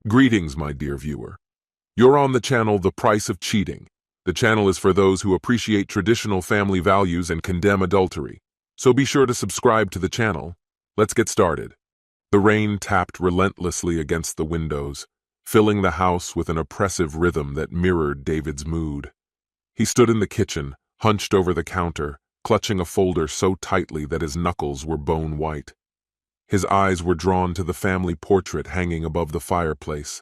Greetings, my dear viewer. You're on the channel The Price of Cheating. The channel is for those who appreciate traditional family values and condemn adultery. So be sure to subscribe to the channel. Let's get started. The rain tapped relentlessly against the windows, filling the house with an oppressive rhythm that mirrored David's mood. He stood in the kitchen, hunched over the counter, clutching a folder so tightly that his knuckles were bone white. His eyes were drawn to the family portrait hanging above the fireplace,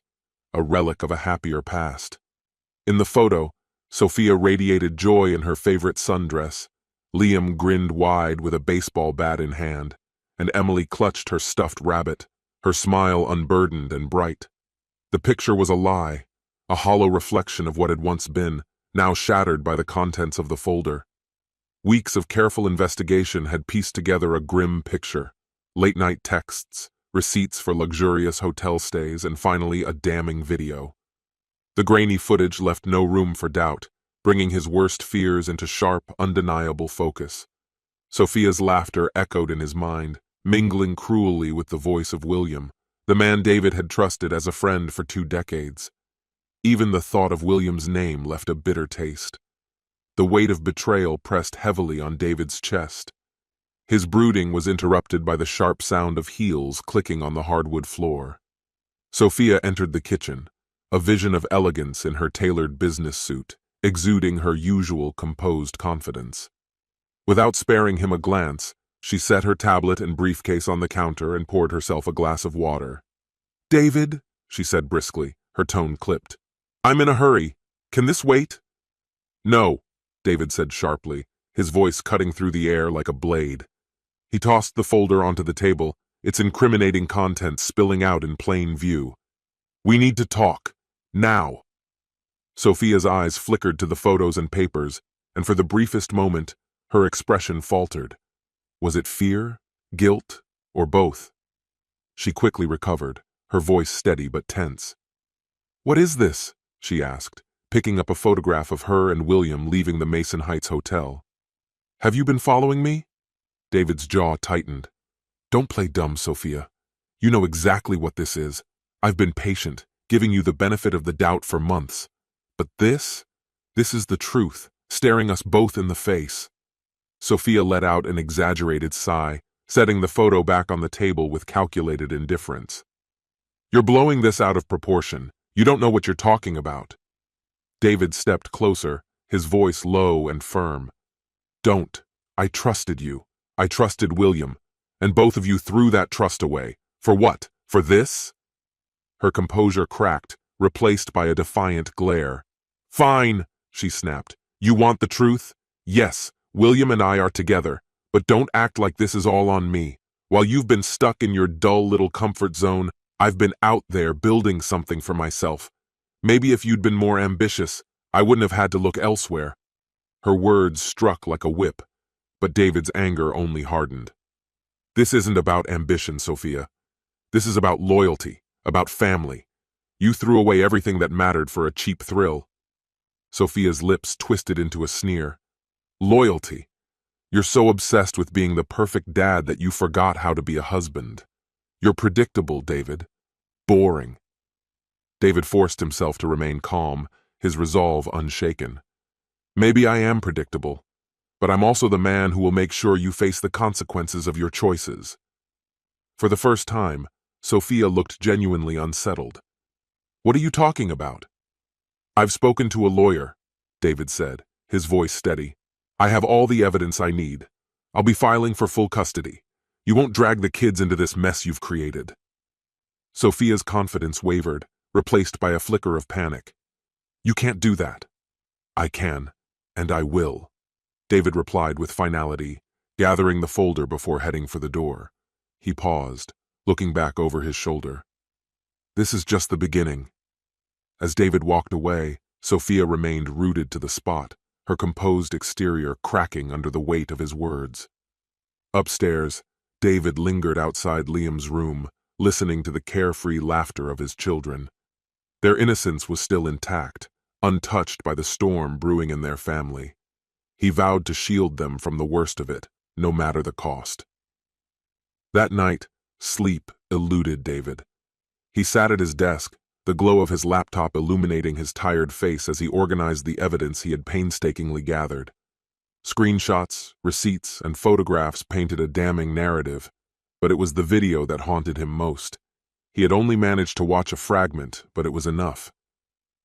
a relic of a happier past. In the photo, Sophia radiated joy in her favorite sundress, Liam grinned wide with a baseball bat in hand, and Emily clutched her stuffed rabbit, her smile unburdened and bright. The picture was a lie, a hollow reflection of what had once been, now shattered by the contents of the folder. Weeks of careful investigation had pieced together a grim picture. Late-night texts, receipts for luxurious hotel stays, and finally a damning video. The grainy footage left no room for doubt, bringing his worst fears into sharp, undeniable focus. Sophia's laughter echoed in his mind, mingling cruelly with the voice of William, the man David had trusted as a friend for 2 decades. Even the thought of William's name left a bitter taste. The weight of betrayal pressed heavily on David's chest. His brooding was interrupted by the sharp sound of heels clicking on the hardwood floor. Sophia entered the kitchen, a vision of elegance in her tailored business suit, exuding her usual composed confidence. Without sparing him a glance, she set her tablet and briefcase on the counter and poured herself a glass of water. "David," she said briskly, her tone clipped. "I'm in a hurry. Can this wait?" "No," David said sharply, his voice cutting through the air like a blade. He tossed the folder onto the table, its incriminating contents spilling out in plain view. "We need to talk. Now." Sophia's eyes flickered to the photos and papers, and for the briefest moment, her expression faltered. Was it fear, guilt, or both? She quickly recovered, her voice steady but tense. "What is this?" she asked, picking up a photograph of her and William leaving the Mason Heights Hotel. "Have you been following me?" David's jaw tightened. "Don't play dumb, Sophia. You know exactly what this is. I've been patient, giving you the benefit of the doubt for months. But this is the truth, staring us both in the face." Sophia let out an exaggerated sigh, setting the photo back on the table with calculated indifference. "You're blowing this out of proportion. You don't know what you're talking about." David stepped closer, his voice low and firm. "Don't. I trusted you. I trusted William, and both of you threw that trust away. For what? For this?" Her composure cracked, replaced by a defiant glare. "Fine," she snapped. "You want the truth? Yes, William and I are together, but don't act like this is all on me. While you've been stuck in your dull little comfort zone, I've been out there building something for myself. Maybe if you'd been more ambitious, I wouldn't have had to look elsewhere." Her words struck like a whip, but David's anger only hardened. "This isn't about ambition, Sophia. This is about loyalty, about family. You threw away everything that mattered for a cheap thrill." Sophia's lips twisted into a sneer. "Loyalty? You're so obsessed with being the perfect dad that you forgot how to be a husband. You're predictable, David. Boring." David forced himself to remain calm, his resolve unshaken. "Maybe I am predictable, but I'm also the man who will make sure you face the consequences of your choices." For the first time, Sophia looked genuinely unsettled. "What are you talking about?" "I've spoken to a lawyer," David said, his voice steady. "I have all the evidence I need. I'll be filing for full custody. You won't drag the kids into this mess you've created." Sophia's confidence wavered, replaced by a flicker of panic. "You can't do that." "I can, and I will," David replied with finality, gathering the folder before heading for the door. He paused, looking back over his shoulder. "This is just the beginning." As David walked away, Sophia remained rooted to the spot, her composed exterior cracking under the weight of his words. Upstairs, David lingered outside Liam's room, listening to the carefree laughter of his children. Their innocence was still intact, untouched by the storm brewing in their family. He vowed to shield them from the worst of it, no matter the cost. That night, sleep eluded David. He sat at his desk, the glow of his laptop illuminating his tired face as he organized the evidence he had painstakingly gathered. Screenshots, receipts, and photographs painted a damning narrative, but it was the video that haunted him most. He had only managed to watch a fragment, but it was enough.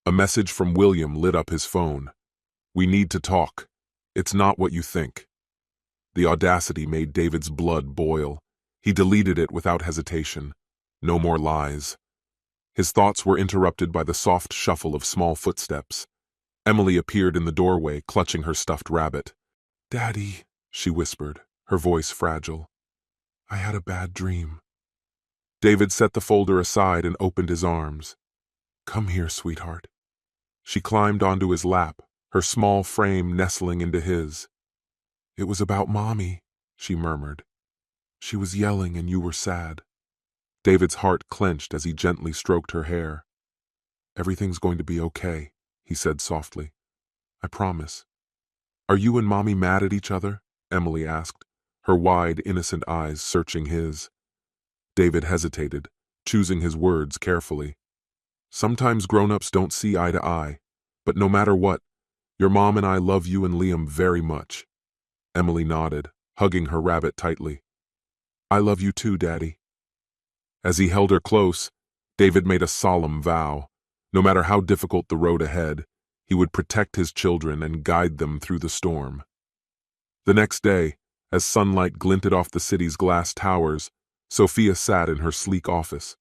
A message from William lit up his phone. "We need to talk. It's not what you think." The audacity made David's blood boil. He deleted it without hesitation. No more lies. His thoughts were interrupted by the soft shuffle of small footsteps. Emily appeared in the doorway, clutching her stuffed rabbit. "Daddy," she whispered, her voice fragile. "I had a bad dream." David set the folder aside and opened his arms. "Come here, sweetheart." She climbed onto his lap, her small frame nestling into his. "It was about Mommy," she murmured. "She was yelling and you were sad." David's heart clenched as he gently stroked her hair. "Everything's going to be okay," he said softly. "I promise." "Are you and Mommy mad at each other?" Emily asked, her wide, innocent eyes searching his. David hesitated, choosing his words carefully. "Sometimes grown-ups don't see eye to eye, but no matter what, your mom and I love you and Liam very much." Emily nodded, hugging her rabbit tightly. "I love you too, Daddy." As he held her close, David made a solemn vow. No matter how difficult the road ahead, he would protect his children and guide them through the storm. The next day, as sunlight glinted off the city's glass towers, Sophia sat in her sleek office.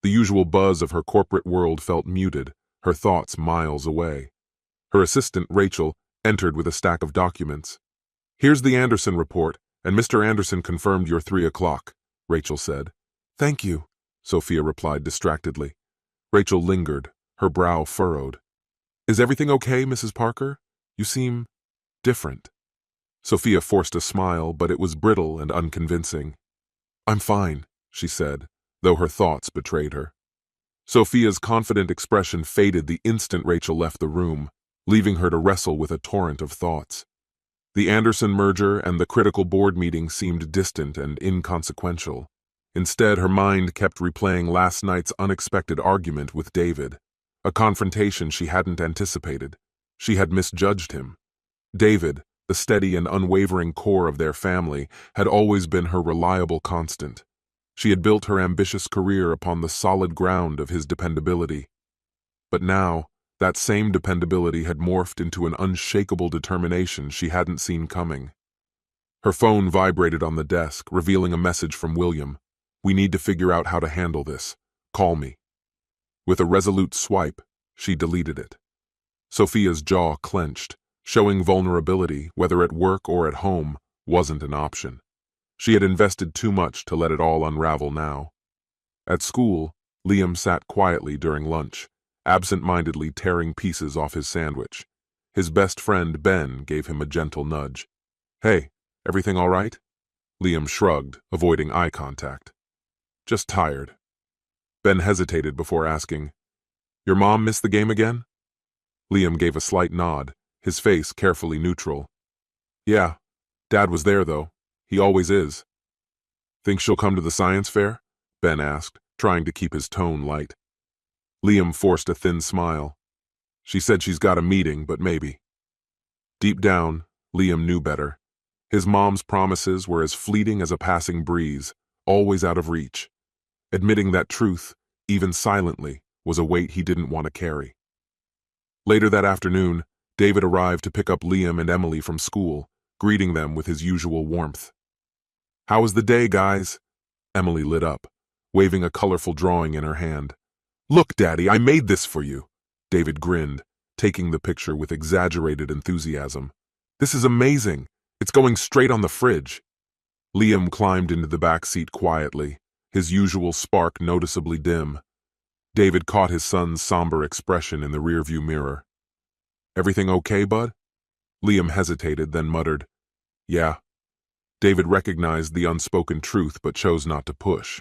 The usual buzz of her corporate world felt muted, her thoughts miles away. Her assistant, Rachel, entered with a stack of documents. "Here's the Anderson report, and Mr. Anderson confirmed your 3 o'clock, Rachel said. "Thank you," Sophia replied distractedly. Rachel lingered, her brow furrowed. "Is everything okay, Mrs. Parker? You seem different." Sophia forced a smile, but it was brittle and unconvincing. "I'm fine," she said, though her thoughts betrayed her. Sophia's confident expression faded the instant Rachel left the room, leaving her to wrestle with a torrent of thoughts. The Anderson merger and the critical board meeting seemed distant and inconsequential. Instead, her mind kept replaying last night's unexpected argument with David, a confrontation she hadn't anticipated. She had misjudged him. David, the steady and unwavering core of their family, had always been her reliable constant. She had built her ambitious career upon the solid ground of his dependability. But now, that same dependability had morphed into an unshakable determination she hadn't seen coming. Her phone vibrated on the desk, revealing a message from William. "We need to figure out how to handle this. Call me." With a resolute swipe, she deleted it. Sophia's jaw clenched. Showing vulnerability, whether at work or at home, wasn't an option. She had invested too much to let it all unravel now. At school, Liam sat quietly during lunch, absent-mindedly tearing pieces off his sandwich. His best friend, Ben, gave him a gentle nudge. "Hey, everything all right?" Liam shrugged, avoiding eye contact. "Just tired." Ben hesitated before asking, "Your mom missed the game again?" Liam gave a slight nod, his face carefully neutral. "Yeah, Dad was there, though. He always is." "Think she'll come to the science fair?" Ben asked, trying to keep his tone light. Liam forced a thin smile. "She said she's got a meeting, but maybe." Deep down, Liam knew better. His mom's promises were as fleeting as a passing breeze, always out of reach. Admitting that truth, even silently, was a weight he didn't want to carry. Later that afternoon, David arrived to pick up Liam and Emily from school, greeting them with his usual warmth. "How was the day, guys?" Emily lit up, waving a colorful drawing in her hand. "Look, Daddy, I made this for you." David grinned, taking the picture with exaggerated enthusiasm. "This is amazing. It's going straight on the fridge." Liam climbed into the back seat quietly, his usual spark noticeably dim. David caught his son's somber expression in the rearview mirror. "Everything okay, bud?" Liam hesitated, then muttered, "Yeah." David recognized the unspoken truth but chose not to push.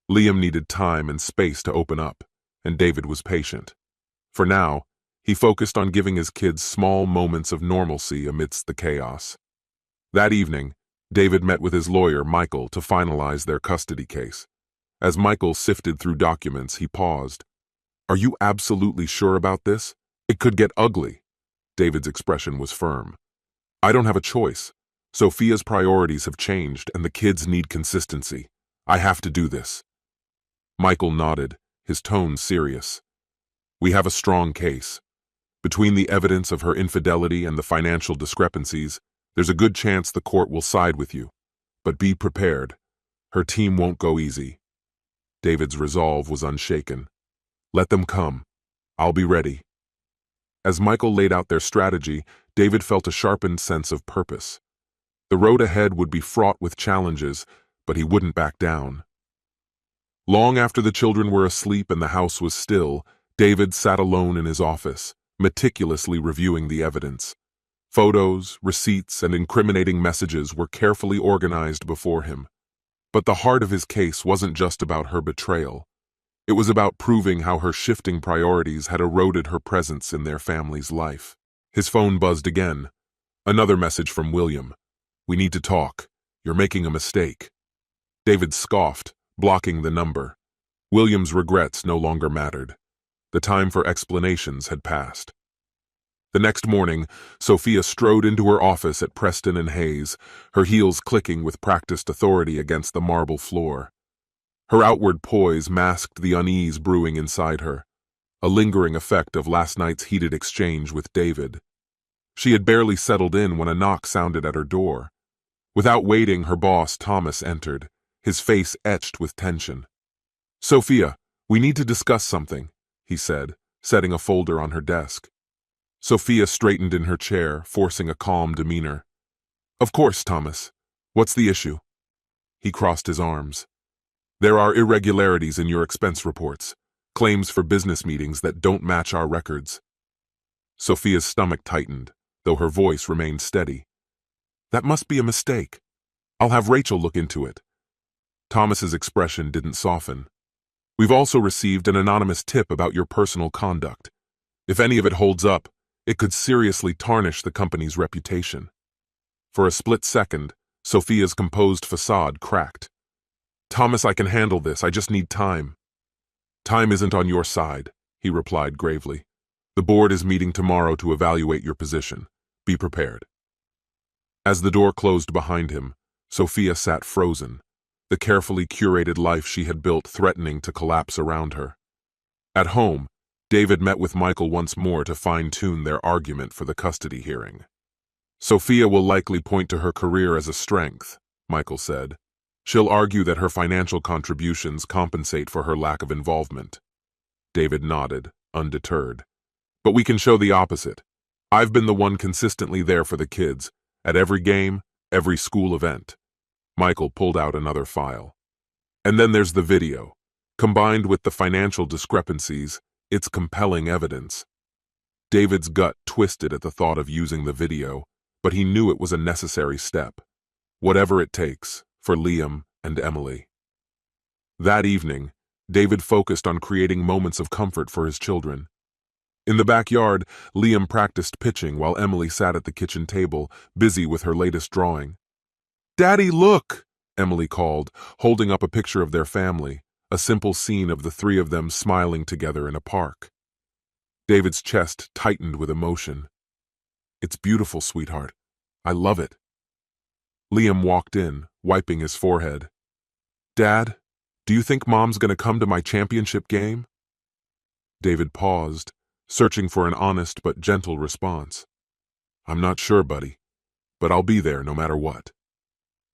Liam needed time and space to open up, and David was patient. For now, he focused on giving his kids small moments of normalcy amidst the chaos. That evening, David met with his lawyer, Michael, to finalize their custody case. As Michael sifted through documents, he paused. Are you absolutely sure about this? It could get ugly. David's expression was firm. I don't have a choice. Sophia's priorities have changed and the kids need consistency. I have to do this. Michael nodded, his tone serious. We have a strong case. Between the evidence of her infidelity and the financial discrepancies, there's a good chance the court will side with you. But be prepared. Her team won't go easy. David's resolve was unshaken. Let them come. I'll be ready. As Michael laid out their strategy, David felt a sharpened sense of purpose. The road ahead would be fraught with challenges, but he wouldn't back down. Long after the children were asleep and the house was still, David sat alone in his office, meticulously reviewing the evidence. Photos, receipts, and incriminating messages were carefully organized before him. But the heart of his case wasn't just about her betrayal. It was about proving how her shifting priorities had eroded her presence in their family's life. His phone buzzed again. Another message from William. We need to talk. You're making a mistake. David scoffed, blocking the number. William's regrets no longer mattered. The time for explanations had passed. The next morning, Sophia strode into her office at Preston and Hayes, her heels clicking with practiced authority against the marble floor. Her outward poise masked the unease brewing inside her, a lingering effect of last night's heated exchange with David. She had barely settled in when a knock sounded at her door. Without waiting, her boss, Thomas, entered, his face etched with tension. Sophia, we need to discuss something, he said, setting a folder on her desk. Sophia straightened in her chair, forcing a calm demeanor. Of course, Thomas. What's the issue? He crossed his arms. There are irregularities in your expense reports, claims for business meetings that don't match our records. Sophia's stomach tightened, though her voice remained steady. That must be a mistake. I'll have Rachel look into it. Thomas's expression didn't soften. We've also received an anonymous tip about your personal conduct. If any of it holds up, it could seriously tarnish the company's reputation. For a split second, Sophia's composed facade cracked. Thomas, I can handle this. I just need time. Time isn't on your side, he replied gravely. The board is meeting tomorrow to evaluate your position. Be prepared. As the door closed behind him, Sophia sat frozen, the carefully curated life she had built threatening to collapse around her. At home, David met with Michael once more to fine-tune their argument for the custody hearing. Sophia will likely point to her career as a strength, Michael said. She'll argue that her financial contributions compensate for her lack of involvement. David nodded, undeterred. But we can show the opposite. I've been the one consistently there for the kids, at every game, every school event. Michael pulled out another file. And then there's the video. Combined with the financial discrepancies, it's compelling evidence. David's gut twisted at the thought of using the video, but he knew it was a necessary step. Whatever it takes, for Liam and Emily. That evening, David focused on creating moments of comfort for his children. In the backyard, Liam practiced pitching while Emily sat at the kitchen table, busy with her latest drawing. Daddy, look! Emily called, holding up a picture of their family, a simple scene of the three of them smiling together in a park. David's chest tightened with emotion. It's beautiful, sweetheart. I love it. Liam walked in, wiping his forehead. Dad, do you think Mom's gonna come to my championship game? David paused, searching for an honest but gentle response. I'm not sure, buddy, but I'll be there no matter what.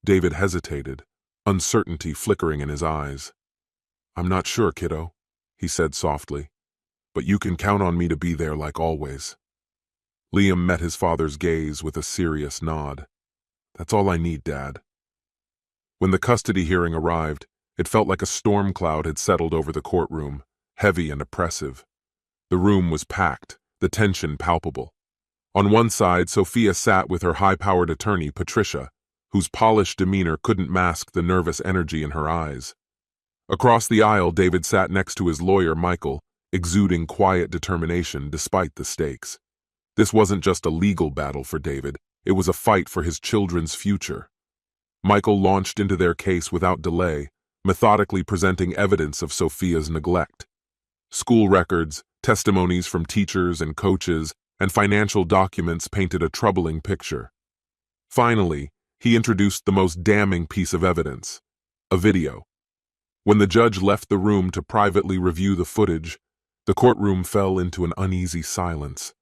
David hesitated, uncertainty flickering in his eyes. I'm not sure, kiddo, he said softly, but you can count on me to be there like always. Liam met his father's gaze with a serious nod. That's all I need, Dad. When the custody hearing arrived, it felt like a storm cloud had settled over the courtroom, heavy and oppressive. The room was packed, the tension palpable. On one side, Sophia sat with her high-powered attorney, Patricia, whose polished demeanor couldn't mask the nervous energy in her eyes. Across the aisle, David sat next to his lawyer, Michael, exuding quiet determination despite the stakes. This wasn't just a legal battle for David, it was a fight for his children's future. Michael launched into their case without delay, methodically presenting evidence of Sophia's neglect. School records, testimonies from teachers and coaches, and financial documents painted a troubling picture. Finally, he introduced the most damning piece of evidence: a video. When the judge left the room to privately review the footage, the courtroom fell into an uneasy silence.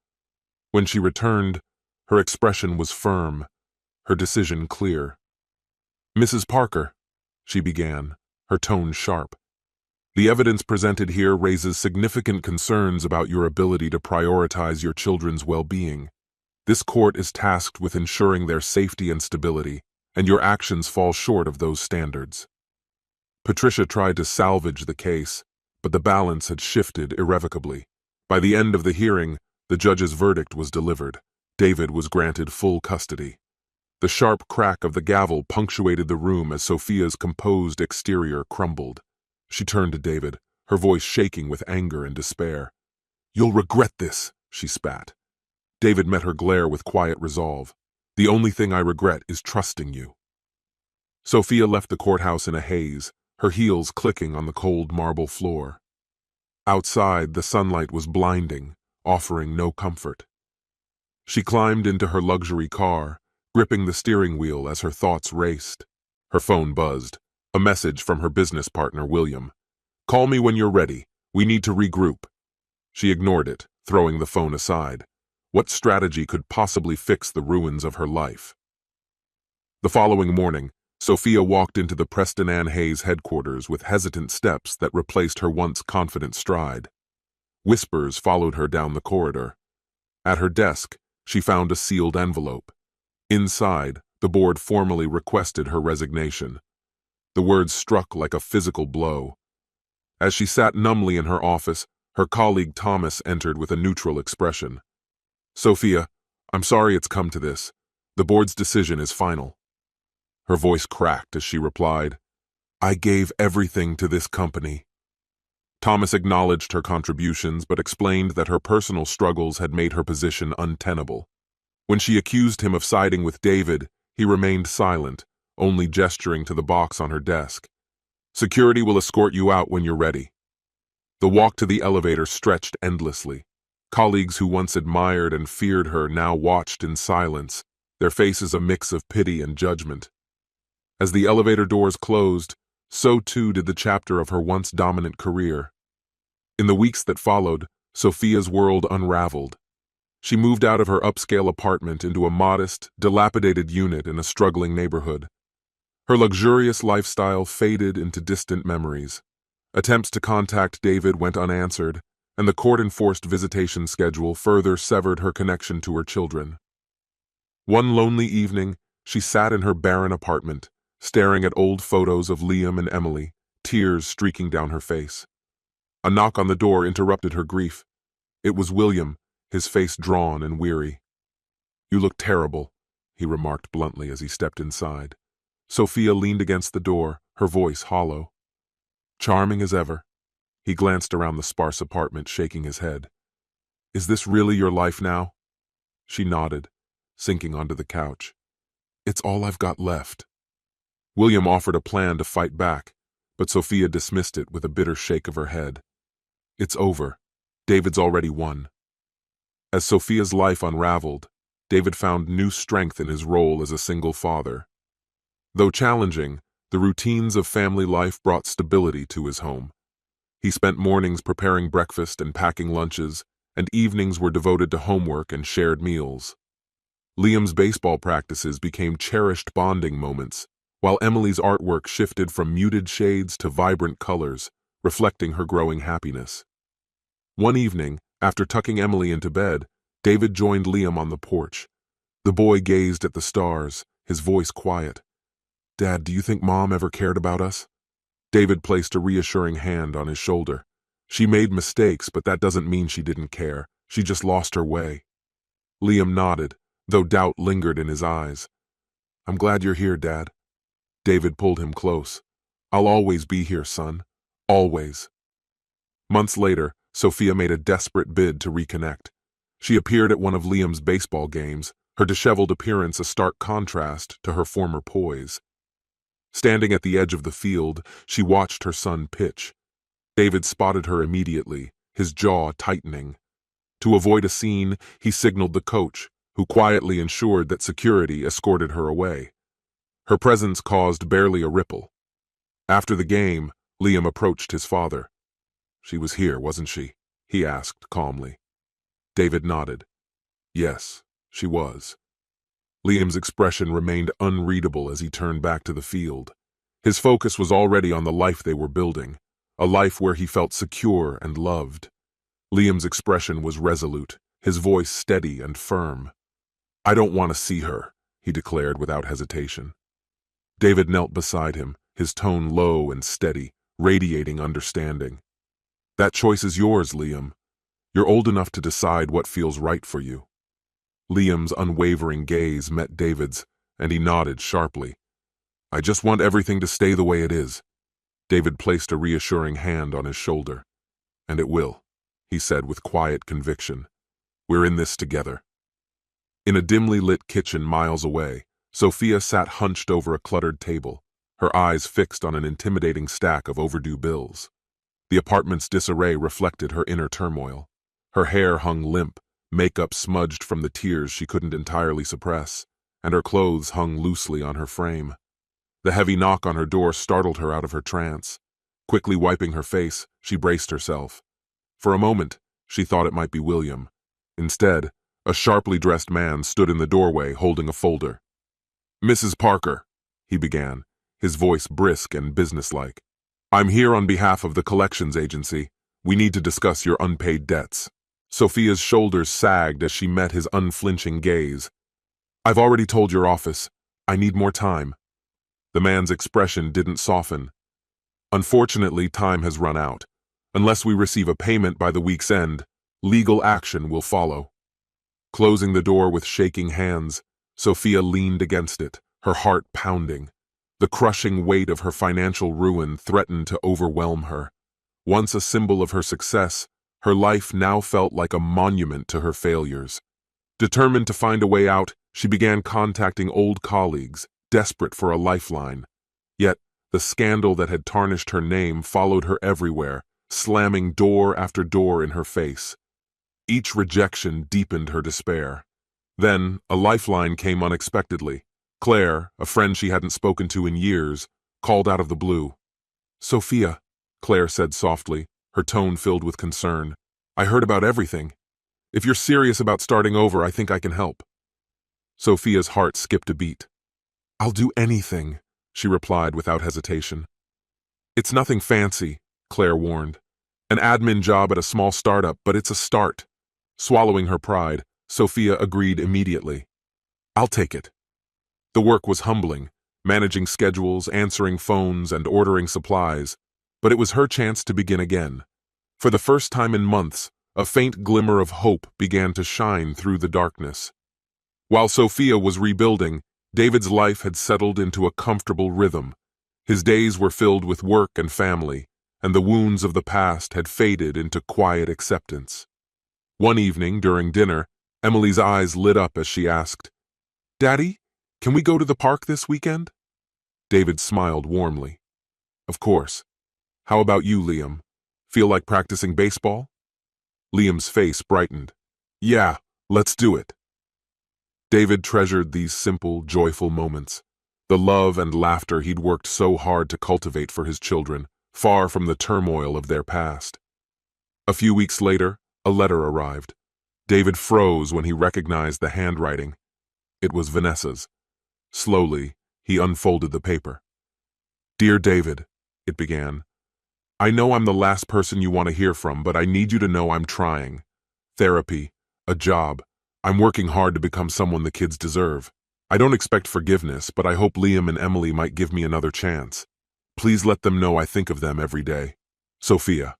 When she returned, her expression was firm, her decision clear. "Mrs. Parker," she began, her tone sharp, "the evidence presented here raises significant concerns about your ability to prioritize your children's well-being. This court is tasked with ensuring their safety and stability, and your actions fall short of those standards." Patricia tried to salvage the case, but the balance had shifted irrevocably. By the end of the hearing, the judge's verdict was delivered. David was granted full custody. The sharp crack of the gavel punctuated the room as Sophia's composed exterior crumbled. She turned to David, her voice shaking with anger and despair. "You'll regret this," she spat. David met her glare with quiet resolve. "The only thing I regret is trusting you." Sophia left the courthouse in a haze, her heels clicking on the cold marble floor. Outside, the sunlight was blinding, offering no comfort. She climbed into her luxury car, gripping the steering wheel as her thoughts raced. Her phone buzzed, a message from her business partner, William. "Call me when you're ready. We need to regroup." She ignored it, throwing the phone aside. What strategy could possibly fix the ruins of her life? The following morning, Sophia walked into the Preston Ann Hayes headquarters with hesitant steps that replaced her once confident stride. Whispers followed her down the corridor. At her desk, she found a sealed envelope. Inside, the board formally requested her resignation. The words struck like a physical blow. As she sat numbly in her office, her colleague Thomas entered with a neutral expression. "Sophia, I'm sorry it's come to this. The board's decision is final." Her voice cracked as she replied, "I gave everything to this company." Thomas acknowledged her contributions but explained that her personal struggles had made her position untenable. When she accused him of siding with David, he remained silent, only gesturing to the box on her desk. "Security will escort you out when you're ready." The walk to the elevator stretched endlessly. Colleagues who once admired and feared her now watched in silence, their faces a mix of pity and judgment. As the elevator doors closed, so too did the chapter of her once dominant career. In the weeks that followed, Sophia's world unraveled. She moved out of her upscale apartment into a modest, dilapidated unit in a struggling neighborhood. Her luxurious lifestyle faded into distant memories. Attempts to contact David went unanswered, and the court-enforced visitation schedule further severed her connection to her children. One lonely evening, she sat in her barren apartment, staring at old photos of Liam and Emily, tears streaking down her face. A knock on the door interrupted her grief. It was William, his face drawn and weary. "You look terrible," he remarked bluntly as he stepped inside. Sophia leaned against the door, her voice hollow. "Charming as ever." He glanced around the sparse apartment, shaking his head. "Is this really your life now?" She nodded, sinking onto the couch. "It's all I've got left." William offered a plan to fight back, but Sophia dismissed it with a bitter shake of her head. "It's over. David's already won." As Sophia's life unraveled, David found new strength in his role as a single father. Though challenging, the routines of family life brought stability to his home. He spent mornings preparing breakfast and packing lunches, and evenings were devoted to homework and shared meals. Liam's baseball practices became cherished bonding moments, while Emily's artwork shifted from muted shades to vibrant colors, reflecting her growing happiness. One evening, after tucking Emily into bed, David joined Liam on the porch. The boy gazed at the stars, his voice quiet. "Dad, do you think Mom ever cared about us?" David placed a reassuring hand on his shoulder. "She made mistakes, but that doesn't mean she didn't care. She just lost her way." Liam nodded, though doubt lingered in his eyes. "I'm glad you're here, Dad." David pulled him close. "I'll always be here, son. Always." Months later, Sophia made a desperate bid to reconnect. She appeared at one of Liam's baseball games, her disheveled appearance a stark contrast to her former poise. Standing at the edge of the field, she watched her son pitch. David spotted her immediately, his jaw tightening. To avoid a scene, he signaled the coach, who quietly ensured that security escorted her away. Her presence caused barely a ripple. After the game, Liam approached his father. "She was here, wasn't she?" he asked calmly. David nodded. Yes, she was. Liam's expression remained unreadable as he turned back to the field. His focus was already on the life they were building, a life where he felt secure and loved. Liam's expression was resolute, his voice steady and firm. "I don't want to see her," he declared without hesitation. David knelt beside him, his tone low and steady, radiating understanding. "That choice is yours, Liam. You're old enough to decide what feels right for you." Liam's unwavering gaze met David's, and he nodded sharply. "I just want everything to stay the way it is." David placed a reassuring hand on his shoulder. "And it will," he said with quiet conviction. "We're in this together." In a dimly lit kitchen miles away, Sophia sat hunched over a cluttered table, her eyes fixed on an intimidating stack of overdue bills. The apartment's disarray reflected her inner turmoil. Her hair hung limp, makeup smudged from the tears she couldn't entirely suppress, and her clothes hung loosely on her frame. The heavy knock on her door startled her out of her trance. Quickly wiping her face, she braced herself. For a moment, she thought it might be William. Instead, a sharply dressed man stood in the doorway holding a folder. "Mrs. Parker," he began, his voice brisk and businesslike. "I'm here on behalf of the collections agency. We need to discuss your unpaid debts." Sophia's shoulders sagged as she met his unflinching gaze. "I've already told your office. I need more time." The man's expression didn't soften. "Unfortunately, time has run out. Unless we receive a payment by the week's end, legal action will follow." Closing the door with shaking hands, Sophia leaned against it, her heart pounding. The crushing weight of her financial ruin threatened to overwhelm her. Once a symbol of her success, her life now felt like a monument to her failures. Determined to find a way out, she began contacting old colleagues, desperate for a lifeline. Yet, the scandal that had tarnished her name followed her everywhere, slamming door after door in her face. Each rejection deepened her despair. Then, a lifeline came unexpectedly. Claire, a friend she hadn't spoken to in years, called out of the blue. "Sophia," Claire said softly, her tone filled with concern. "I heard about everything. If you're serious about starting over, I think I can help." Sophia's heart skipped a beat. "I'll do anything," she replied without hesitation. "It's nothing fancy," Claire warned. "An admin job at a small startup, but it's a start." Swallowing her pride, Sophia agreed immediately. "I'll take it." The work was humbling, managing schedules, answering phones, and ordering supplies, but it was her chance to begin again. For the first time in months, a faint glimmer of hope began to shine through the darkness. While Sophia was rebuilding, David's life had settled into a comfortable rhythm. His days were filled with work and family, and the wounds of the past had faded into quiet acceptance. One evening, during dinner, Emily's eyes lit up as she asked, "Daddy, can we go to the park this weekend?" David smiled warmly. "Of course. How about you, Liam? Feel like practicing baseball?" Liam's face brightened. "Yeah, let's do it." David treasured these simple, joyful moments, the love and laughter he'd worked so hard to cultivate for his children, far from the turmoil of their past. A few weeks later, a letter arrived. David froze when he recognized the handwriting. It was Vanessa's. Slowly, he unfolded the paper. "Dear David," it began, "I know I'm the last person you want to hear from, but I need you to know I'm trying. Therapy, a job. I'm working hard to become someone the kids deserve. I don't expect forgiveness, but I hope Liam and Emily might give me another chance. Please let them know I think of them every day. Sophia."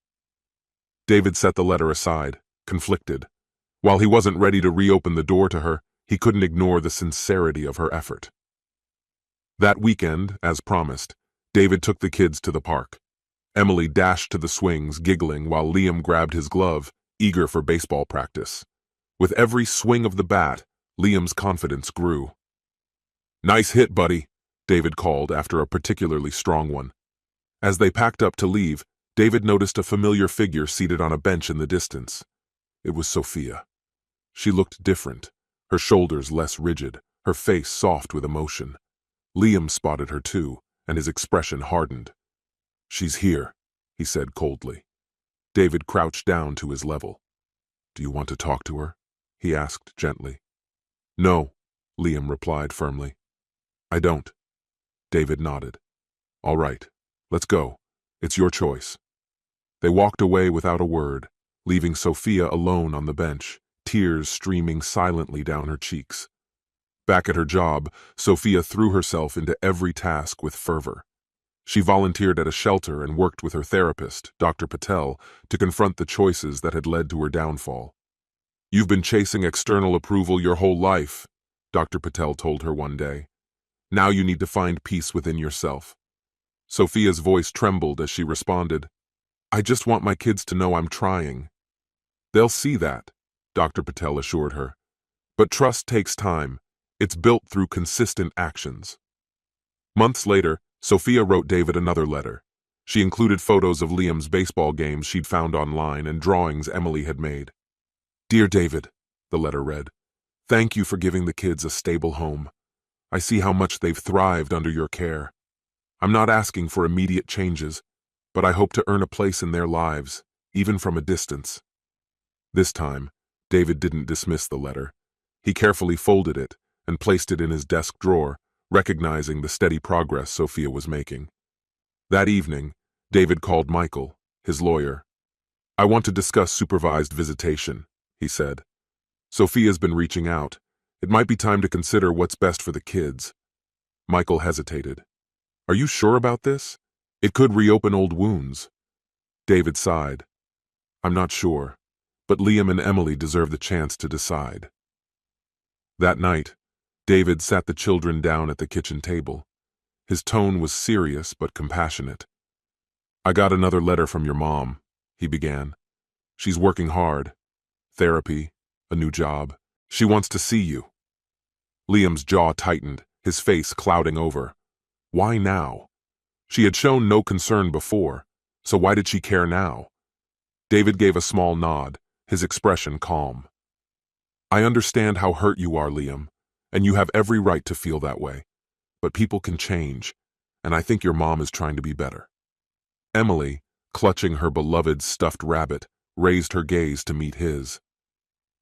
David set the letter aside, conflicted. While he wasn't ready to reopen the door to her, he couldn't ignore the sincerity of her effort. That weekend, as promised, David took the kids to the park. Emily dashed to the swings, giggling, while Liam grabbed his glove, eager for baseball practice. With every swing of the bat, Liam's confidence grew. "Nice hit, buddy," David called after a particularly strong one. As they packed up to leave, David noticed a familiar figure seated on a bench in the distance. It was Sophia. She looked different, her shoulders less rigid, her face soft with emotion. Liam spotted her too, and his expression hardened. "She's here," he said coldly. David crouched down to his level. "Do you want to talk to her?" he asked gently. "No," Liam replied firmly. "I don't." David nodded. "All right, let's go. It's your choice." They walked away without a word, leaving Sophia alone on the bench, tears streaming silently down her cheeks. Back at her job, Sophia threw herself into every task with fervor. She volunteered at a shelter and worked with her therapist, Dr. Patel, to confront the choices that had led to her downfall. "You've been chasing external approval your whole life," Dr. Patel told her one day. "Now you need to find peace within yourself." Sophia's voice trembled as she responded, "I just want my kids to know I'm trying." "They'll see that," Dr. Patel assured her. "But trust takes time. It's built through consistent actions." Months later, Sophia wrote David another letter. She included photos of Liam's baseball games she'd found online and drawings Emily had made. "Dear David," the letter read, "thank you for giving the kids a stable home. I see how much they've thrived under your care. I'm not asking for immediate changes, but I hope to earn a place in their lives, even from a distance." This time, David didn't dismiss the letter. He carefully folded it and placed it in his desk drawer, recognizing the steady progress Sophia was making. That evening, David called Michael, his lawyer. "I want to discuss supervised visitation," he said. "Sophia's been reaching out. It might be time to consider what's best for the kids." Michael hesitated. "Are you sure about this? It could reopen old wounds." David sighed. "I'm not sure, but Liam and Emily deserve the chance to decide." That night, David sat the children down at the kitchen table. His tone was serious but compassionate. "I got another letter from your mom," he began. "She's working hard. Therapy, a new job. She wants to see you." Liam's jaw tightened, his face clouding over. Why now? She had shown no concern before, so why did she care now? David gave a small nod, his expression calm. "I understand how hurt you are, Liam, and you have every right to feel that way. But people can change, and I think your mom is trying to be better." Emily, clutching her beloved stuffed rabbit, raised her gaze to meet his.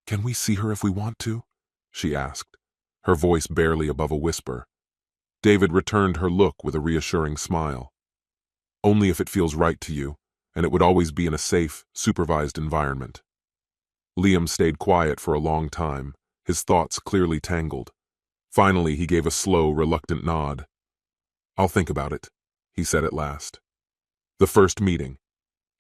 "Can we see her if we want to?" she asked, her voice barely above a whisper. David returned her look with a reassuring smile. "Only if it feels right to you, and it would always be in a safe, supervised environment." Liam stayed quiet for a long time, his thoughts clearly tangled. Finally, he gave a slow, reluctant nod. "I'll think about it," he said at last. The first meeting.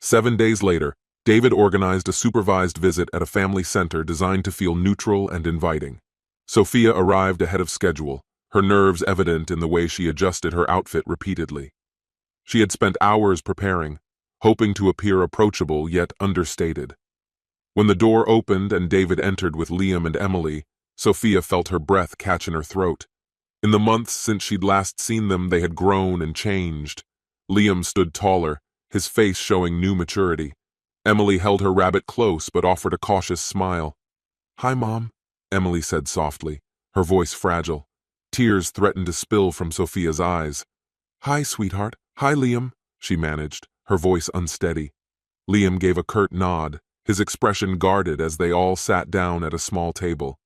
7 days later, David organized a supervised visit at a family center designed to feel neutral and inviting. Sophia arrived ahead of schedule, her nerves evident in the way she adjusted her outfit repeatedly. She had spent hours preparing, hoping to appear approachable yet understated. When the door opened and David entered with Liam and Emily, Sophia felt her breath catch in her throat. In the months since she'd last seen them, they had grown and changed. Liam stood taller, his face showing new maturity. Emily held her rabbit close but offered a cautious smile. "Hi, Mom," Emily said softly, her voice fragile. Tears threatened to spill from Sophia's eyes. "Hi, sweetheart. Hi, Liam," she managed, her voice unsteady. Liam gave a curt nod, his expression guarded as they all sat down at a small table.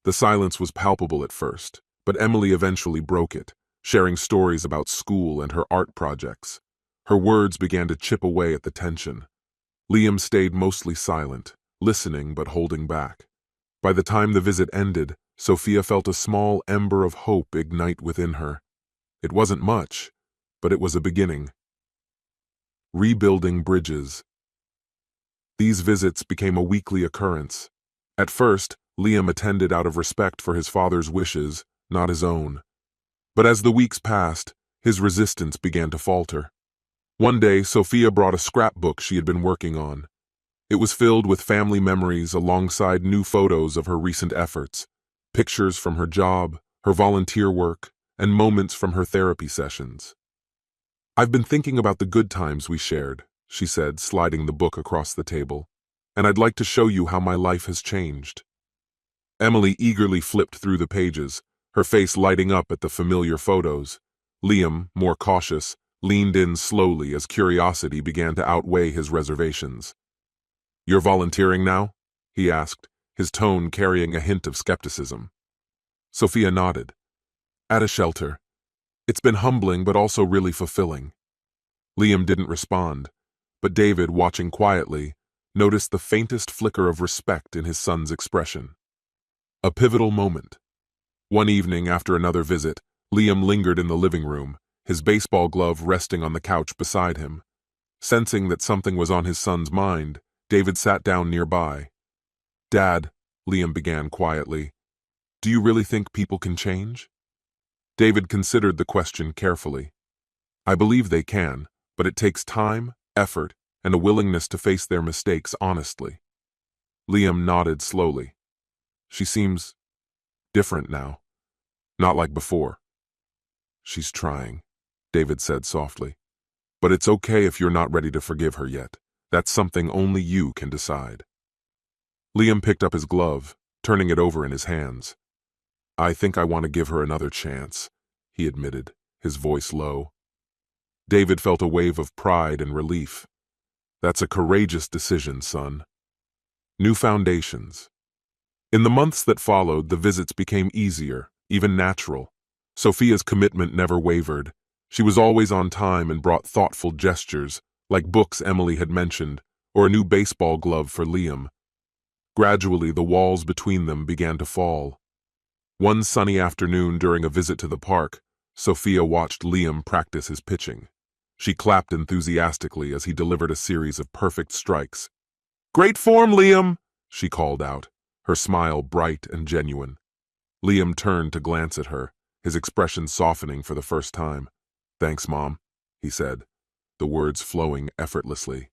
The silence was palpable at first, but Emily eventually broke it, sharing stories about school and her art projects. Her words began to chip away at the tension. Liam stayed mostly silent, listening but holding back. By the time the visit ended, Sophia felt a small ember of hope ignite within her. It wasn't much, but it was a beginning. Rebuilding bridges. These visits became a weekly occurrence. At first, Liam attended out of respect for his father's wishes, not his own. But as the weeks passed, his resistance began to falter. One day, Sophia brought a scrapbook she had been working on. It was filled with family memories alongside new photos of her recent efforts, pictures from her job, her volunteer work, and moments from her therapy sessions. "I've been thinking about the good times we shared," she said, sliding the book across the table. "And I'd like to show you how my life has changed." Emily eagerly flipped through the pages, her face lighting up at the familiar photos. Liam, more cautious, leaned in slowly as curiosity began to outweigh his reservations. "You're volunteering now?" he asked, his tone carrying a hint of skepticism. Sophia nodded. "At a shelter. It's been humbling but also really fulfilling." Liam didn't respond, but David, watching quietly, noticed the faintest flicker of respect in his son's expression. A pivotal moment. One evening after another visit, Liam lingered in the living room, his baseball glove resting on the couch beside him. Sensing that something was on his son's mind, David sat down nearby. "Dad," Liam began quietly, "do you really think people can change?" David considered the question carefully. "I believe they can, but it takes time, effort, and a willingness to face their mistakes honestly." Liam nodded slowly. "She seems different now. Not like before." "She's trying," David said softly. "But it's okay if you're not ready to forgive her yet. That's something only you can decide." Liam picked up his glove, turning it over in his hands. "I think I want to give her another chance," he admitted, his voice low. David felt a wave of pride and relief. "That's a courageous decision, son." New foundations. In the months that followed, the visits became easier, even natural. Sophia's commitment never wavered. She was always on time and brought thoughtful gestures, like books Emily had mentioned, or a new baseball glove for Liam. Gradually, the walls between them began to fall. One sunny afternoon during a visit to the park, Sophia watched Liam practice his pitching. She clapped enthusiastically as he delivered a series of perfect strikes. "Great form, Liam!" she called out, her smile bright and genuine. Liam turned to glance at her, his expression softening for the first time. "Thanks, Mom," he said, the words flowing effortlessly.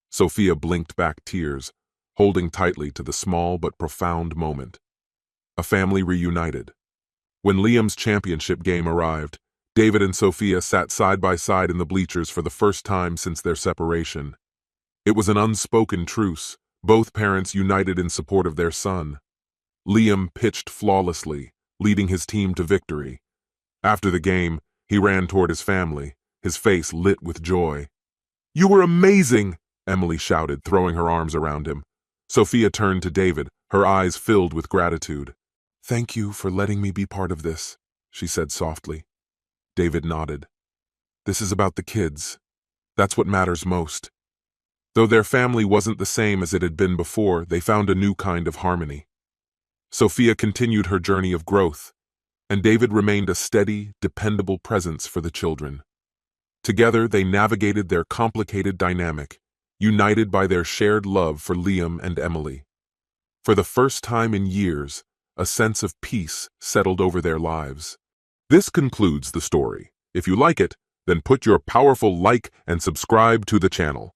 Sophia blinked back tears, holding tightly to the small but profound moment. A family reunited. When Liam's championship game arrived, David and Sophia sat side by side in the bleachers for the first time since their separation. It was an unspoken truce, both parents united in support of their son. Liam pitched flawlessly, leading his team to victory. After the game, he ran toward his family, his face lit with joy. "You were amazing!" Emily shouted, throwing her arms around him. Sophia turned to David, her eyes filled with gratitude. "Thank you for letting me be part of this," she said softly. David nodded. "This is about the kids. That's what matters most." Though their family wasn't the same as it had been before, they found a new kind of harmony. Sophia continued her journey of growth, and David remained a steady, dependable presence for the children. Together, they navigated their complicated dynamic, united by their shared love for Liam and Emily. For the first time in years, a sense of peace settled over their lives. This concludes the story. If you like it, then put your powerful like and subscribe to the channel.